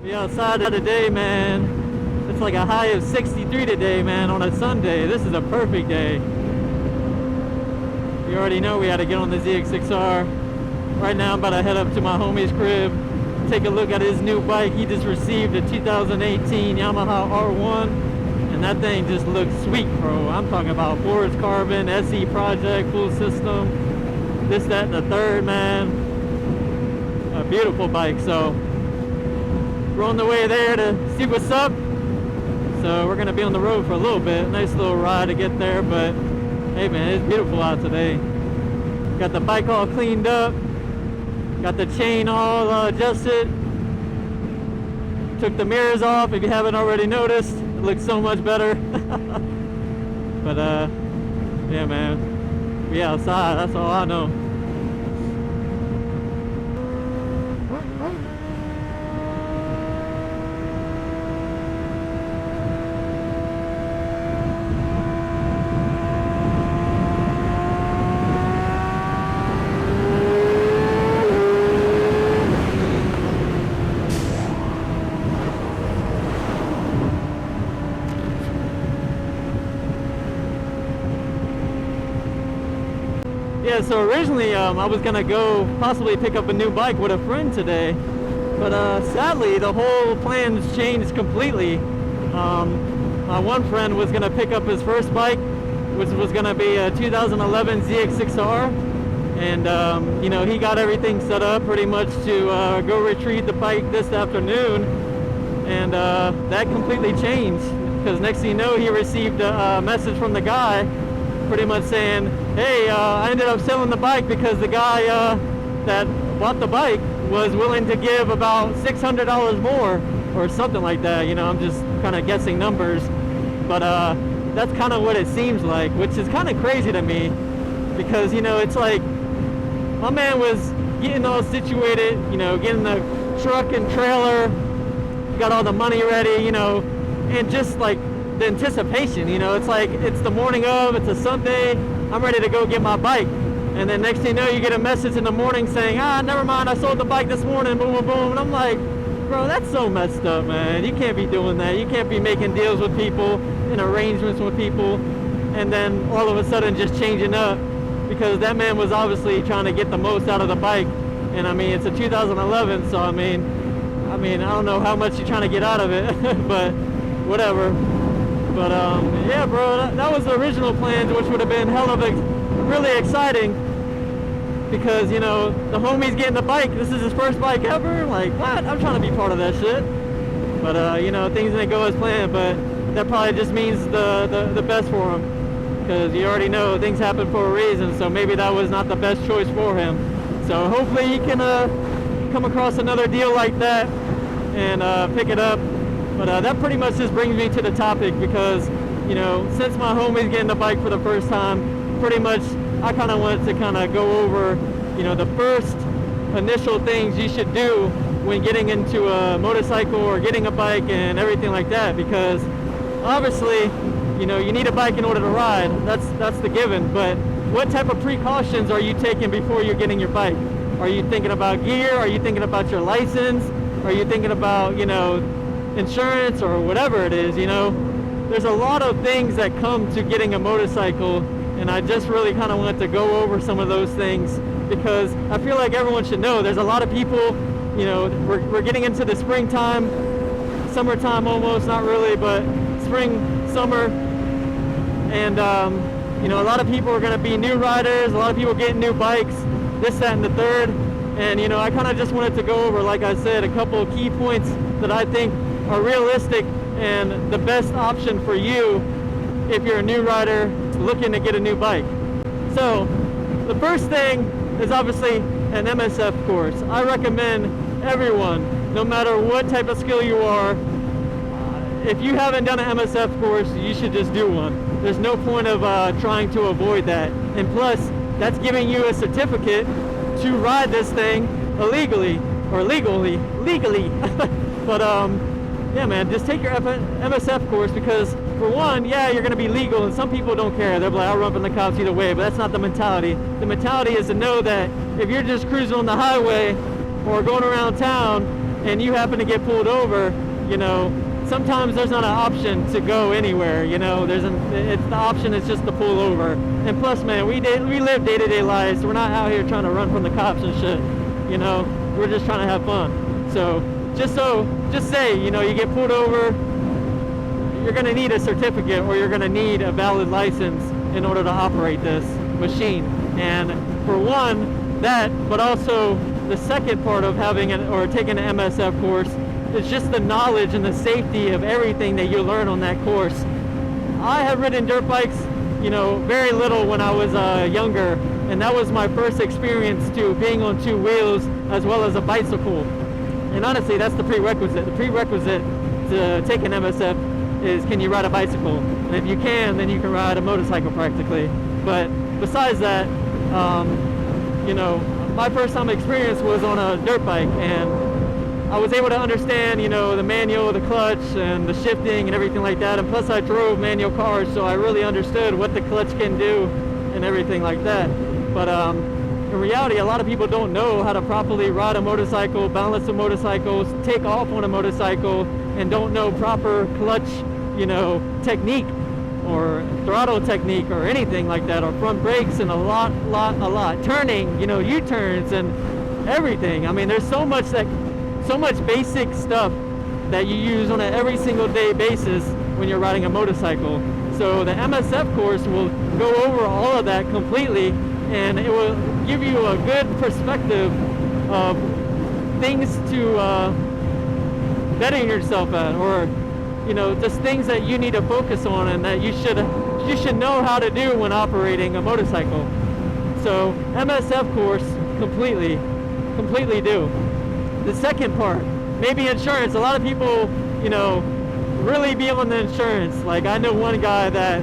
We outside today, man. It's like a high of 63 today, man, on a Sunday. This is a perfect day. You already know we had to get on the ZX6R. Right now I'm about to head up to my homie's crib, take a look at his new bike. He just received a 2018 Yamaha R1, and that thing just looks sweet, bro. I'm talking about forged carbon, SE project, full system, this, that, and the third, man. A beautiful bike. So we're on the way there to see what's up. So we're gonna be on the road for a little bit. Nice little ride to get there, but hey, man, it's beautiful out today. Got the bike all cleaned up, got the chain all adjusted, took the mirrors off. If you haven't already noticed, it looks so much better. But yeah, man, we outside, that's all I know. Yeah, so originally I was gonna go possibly pick up a new bike with a friend today, but sadly the whole plan's changed completely. My one friend was gonna pick up his first bike, which was gonna be a 2011 ZX6R, and you know, he got everything set up pretty much to go retrieve the bike this afternoon, and that completely changed, because next thing you know, he received a message from the guy pretty much saying, hey, I ended up selling the bike because the guy that bought the bike was willing to give about $600 more or something like that. You know, I'm just kind of guessing numbers, but that's kind of what it seems like, which is kind of crazy to me, because, you know, it's like my man was getting all situated, you know, getting the truck and trailer, got all the money ready, you know, and just like the anticipation, you know, it's like it's the morning of, it's a Sunday, I'm ready to go get my bike, and then next thing you know, you get a message in the morning saying, never mind, I sold the bike this morning, boom, boom, boom. And I'm like, bro, that's so messed up, man. You can't be doing that. You can't be making deals with people and arrangements with people and then all of a sudden just changing up, because that man was obviously trying to get the most out of the bike. And I mean, it's a 2011, so I mean I don't know how much you're trying to get out of it, but whatever. But yeah, bro, that was the original plans, which would have been hell of really exciting, because, you know, the homie's getting the bike. This is his first bike ever. Like, what? I'm trying to be part of that shit. But you know, things didn't go as planned. But that probably just means the best for him, because you already know things happen for a reason. So maybe that was not the best choice for him. So hopefully he can come across another deal like that and pick it up. But that pretty much just brings me to the topic, because, you know, since my homie's getting the bike for the first time, pretty much I kind of wanted to kind of go over, you know, the first initial things you should do when getting into a motorcycle or getting a bike and everything like that, because obviously, you know, you need a bike in order to ride. That's the given. But what type of precautions are you taking before you're getting your bike? Are you thinking about gear? Are you thinking about your license? Are you thinking about, you know, insurance or whatever it is? You know, there's a lot of things that come to getting a motorcycle, and I just really kind of wanted to go over some of those things, because I feel like everyone should know. There's a lot of people, you know, we're getting into the springtime, summertime almost, not really, but spring, summer, and you know, a lot of people are going to be new riders, a lot of people getting new bikes, this, that, and the third, and, you know, I kind of just wanted to go over, like I said, a couple of key points that I think are realistic and the best option for you if you're a new rider looking to get a new bike. So the first thing is obviously an MSF course. I recommend everyone, no matter what type of skill you are, if you haven't done an MSF course, you should just do one. There's no point of trying to avoid that. And plus, that's giving you a certificate to ride this thing illegally or legally. But yeah, man, just take your MSF course, because for one, yeah, you're going to be legal, and some people don't care. They'll be like, I'll run from the cops either way, but that's not the mentality. The mentality is to know that if you're just cruising on the highway or going around town and you happen to get pulled over, you know, sometimes there's not an option to go anywhere, you know. The option is just to pull over. And plus, man, we live day-to-day lives. So we're not out here trying to run from the cops and shit, you know. We're just trying to have fun. So just say, you know, you get pulled over, you're going to need a certificate, or you're going to need a valid license in order to operate this machine. And for one, that, but also the second part of having taking an MSF course is just the knowledge and the safety of everything that you learn on that course. I have ridden dirt bikes, you know, very little when I was younger, and that was my first experience to being on two wheels as well as a bicycle. And honestly, that's the prerequisite. The prerequisite to take an MSF is, can you ride a bicycle? And if you can, then you can ride a motorcycle practically. But besides that, you know, my first time experience was on a dirt bike, and I was able to understand, you know, the manual, the clutch, and the shifting and everything like that. And plus I drove manual cars, so I really understood what the clutch can do and everything like that. But in reality, a lot of people don't know how to properly ride a motorcycle, balance a motorcycle, take off on a motorcycle, and don't know proper clutch, you know, technique or throttle technique or anything like that, or front brakes, and a lot, turning, you know, U-turns and everything. I mean, there's so much basic stuff that you use on an every single day basis when you're riding a motorcycle. So the MSF course will go over all of that completely, and it will give you a good perspective of things to bettering yourself at, or, you know, just things that you need to focus on and that you should know how to do when operating a motorcycle. So MSF course, completely do. The second part, maybe insurance. A lot of people, you know, really be on the insurance. Like, I know one guy that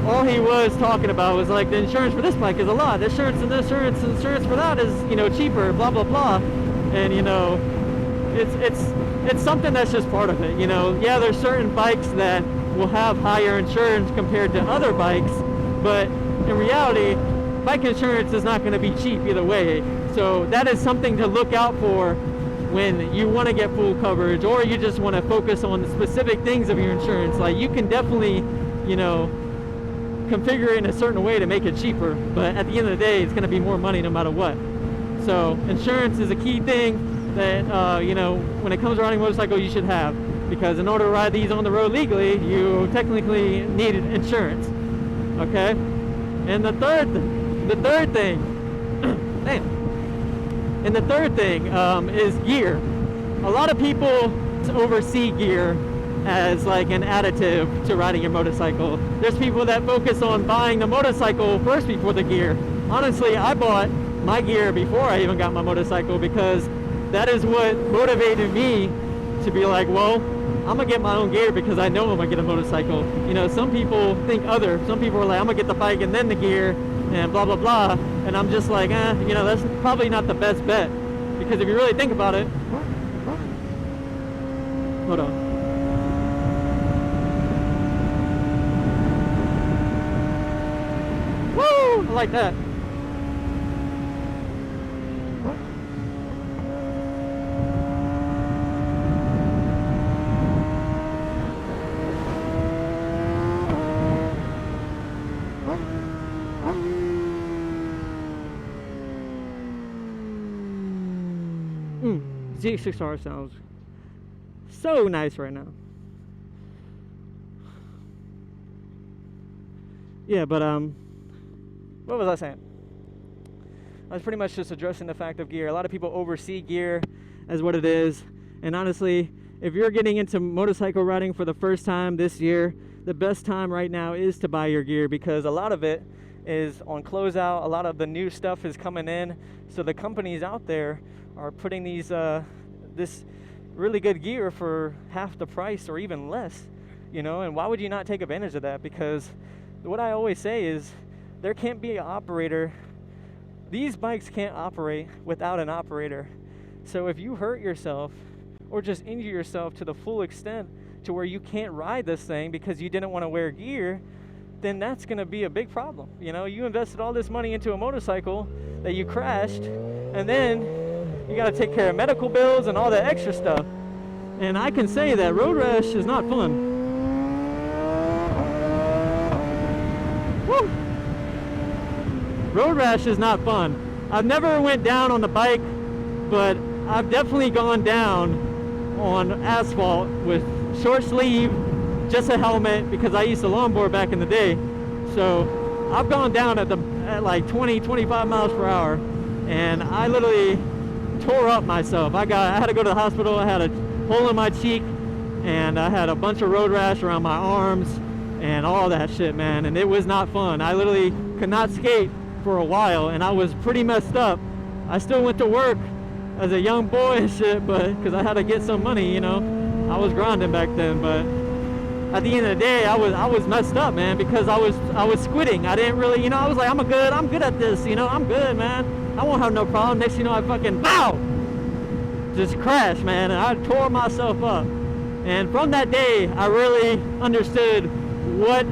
all he was talking about was like, the insurance for this bike is a lot. The insurance for that is, you know, cheaper, blah, blah, blah. And, you know, it's something that's just part of it, you know. Yeah, there's certain bikes that will have higher insurance compared to other bikes, but in reality, bike insurance is not going to be cheap either way. So that is something to look out for when you want to get full coverage, or you just want to focus on the specific things of your insurance. Like, you can definitely, you know, configure it in a certain way to make it cheaper, but at the end of the day, it's going to be more money no matter what. So insurance is a key thing that, you know, when it comes to riding a motorcycle, you should have, because in order to ride these on the road legally, you technically need insurance. Okay? And the third thing is gear. A lot of people oversee gear as like an additive to riding your motorcycle. There's people that focus on buying the motorcycle first before the gear. Honestly, I bought my gear before I even got my motorcycle, because that is what motivated me to be like, well, I'm gonna get my own gear because I know I'm gonna get a motorcycle. You know, some people some people are like, I'm gonna get the bike and then the gear and blah, blah, blah. And I'm just like, you know, that's probably not the best bet, because if you really think about it, hold on. Woo! I like that. Z6R sounds so nice right now. Yeah, but what was I saying? I was pretty much just addressing the fact of gear. A lot of people oversee gear as what it is, and honestly, if you're getting into motorcycle riding for the first time this year, the best time right now is to buy your gear, because a lot of it is on closeout. A lot of the new stuff is coming in, so the companies out there are putting these this really good gear for half the price or even less, you know. And why would you not take advantage of that? Because what I always say is, there can't be an operator. These bikes can't operate without an operator. So if you hurt yourself or just injure yourself to the full extent to where you can't ride this thing because you didn't want to wear gear, then that's going to be a big problem. You know, you invested all this money into a motorcycle that you crashed, and then you got to take care of medical bills and all that extra stuff. And I can say that road rash is not fun. Woo! Road rash is not fun. I've never went down on the bike, but I've definitely gone down on asphalt with short sleeve, just a helmet, because I used to longboard back in the day. So I've gone down at like 20, 25 miles per hour, and I literally tore up myself. I had to go to the hospital. I had a hole in my cheek, and I had a bunch of road rash around my arms and all that shit, man. And it was not fun. I literally could not skate for a while, and I was pretty messed up. I still went to work as a young boy and shit, but because I had to get some money, you know. I was grinding back then, but at the end of the day, I was messed up, man, because I was squidding. I didn't really, you know, I was like, I'm good at this, you know, I'm good, man. I won't have no problem. Next thing you know, I fucking pow, just crashed, man, and I tore myself up. And from that day, I really understood what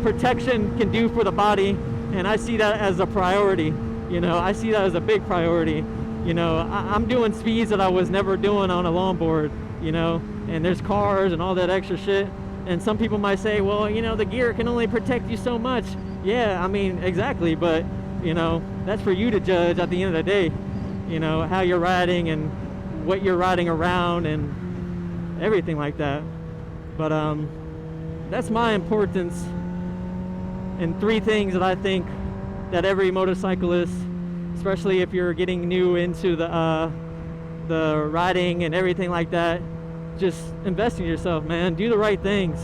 protection can do for the body, and I see that as a priority. You know, I see that as a big priority. You know, I'm doing speeds that I was never doing on a longboard, you know, and there's cars and all that extra shit. And some people might say, well, you know, the gear can only protect you so much. Yeah, I mean, exactly, but, you know, that's for you to judge at the end of the day. You know, how you're riding and what you're riding around and everything like that. But that's my importance in 3 things that I think that every motorcyclist, especially if you're getting new into the riding and everything like that, just invest in yourself, man. Do the right things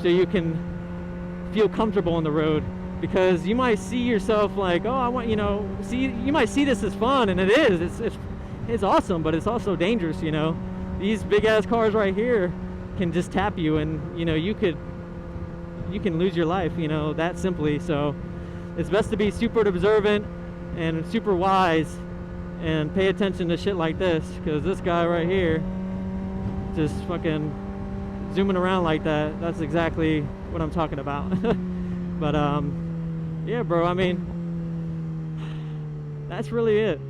so you can feel comfortable on the road, because you might see yourself like, oh, I want, you know, you might see this as fun, and it is. It's awesome, but it's also dangerous, you know. These big ass cars right here can just tap you, and you know, you can lose your life, you know, that simply. So it's best to be super observant and super wise and pay attention to shit like this, because this guy right here just fucking zooming around like that, that's exactly what I'm talking about. But yeah, bro, I mean, that's really it.